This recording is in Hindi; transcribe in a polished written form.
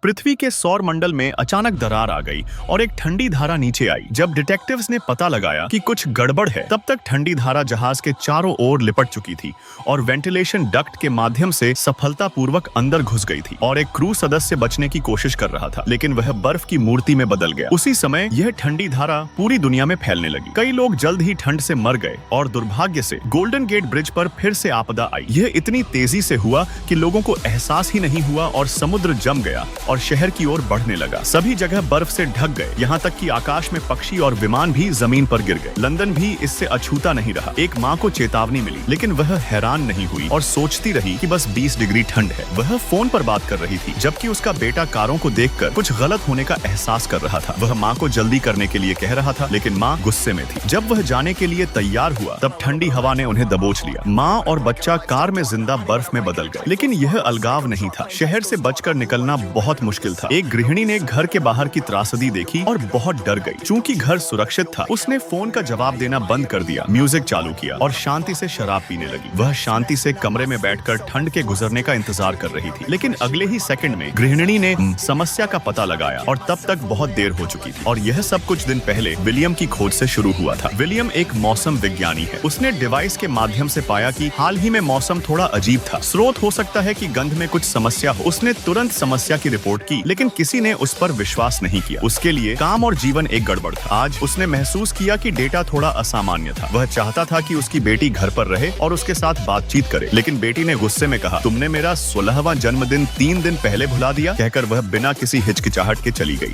पृथ्वी के सौर मंडल में अचानक दरार आ गई और एक ठंडी धारा नीचे आई। जब डिटेक्टिव्स ने पता लगाया कि कुछ गड़बड़ है, तब तक ठंडी धारा जहाज के चारों ओर लिपट चुकी थी और वेंटिलेशन डक्ट के माध्यम से सफलतापूर्वक अंदर घुस गई थी और एक क्रू सदस्य बचने की कोशिश कर रहा था, लेकिन वह बर्फ की मूर्ति में बदल गया। उसी समय यह ठंडी धारा पूरी दुनिया में फैलने लगी। कई लोग जल्द ही ठंड से मर गए और दुर्भाग्य से गोल्डन गेट ब्रिज पर फिर से आपदा आई। यह इतनी तेजी से हुआ कि लोगों को एहसास ही नहीं हुआ और समुद्र जम गया और शहर की ओर बढ़ने लगा। सभी जगह बर्फ से ढक गए, यहाँ तक कि आकाश में पक्षी और विमान भी जमीन पर गिर गए। लंदन भी इससे अछूता नहीं रहा। एक माँ को चेतावनी मिली, लेकिन वह हैरान नहीं हुई और सोचती रही कि बस 20 डिग्री ठंड है। वह फोन पर बात कर रही थी, जबकि उसका बेटा कारों को देखकर कुछ गलत होने का एहसास कर रहा था। वह माँ को जल्दी करने के लिए कह रहा था, लेकिन माँ गुस्से में थी। जब वह जाने के लिए तैयार हुआ, तब ठंडी हवा ने उन्हें दबोच लिया। माँ और बच्चा कार में जिंदा बर्फ में बदल गए। लेकिन यह अलगाव नहीं था। शहर से बचकर निकलना बहुत मुश्किल था। एक गृहिणी ने घर के बाहर की त्रासदी देखी और बहुत डर गई। चूंकि घर सुरक्षित था, उसने फोन का जवाब देना बंद कर दिया, म्यूजिक चालू किया और शांति से शराब पीने लगी। वह शांति से कमरे में बैठकर ठंड के गुजरने का इंतजार कर रही थी। लेकिन अगले ही सेकंड में गृहिणी ने समस्या का पता लगाया और तब तक बहुत देर हो चुकी थी। और यह सब कुछ दिन पहले विलियम की खोज से शुरू हुआ था। विलियम एक मौसम विज्ञानी है। उसने डिवाइस के माध्यम से पाया कि हाल ही में मौसम थोड़ा अजीब था। स्रोत हो सकता है कि गंध में कुछ समस्या हो। उसने तुरंत समस्या की रिपोर्ट की, लेकिन किसी ने उस पर विश्वास नहीं किया। उसके लिए काम और जीवन एक गड़बड़ था। आज उसने महसूस किया कि डेटा थोड़ा असामान्य था। वह चाहता था कि उसकी बेटी घर पर रहे और उसके साथ बातचीत करे, लेकिन बेटी ने गुस्से में कहा, तुमने मेरा 16वां जन्मदिन 3 दिन पहले भुला दिया, कहकर वह बिना किसी हिचकिचाहट के चली गई।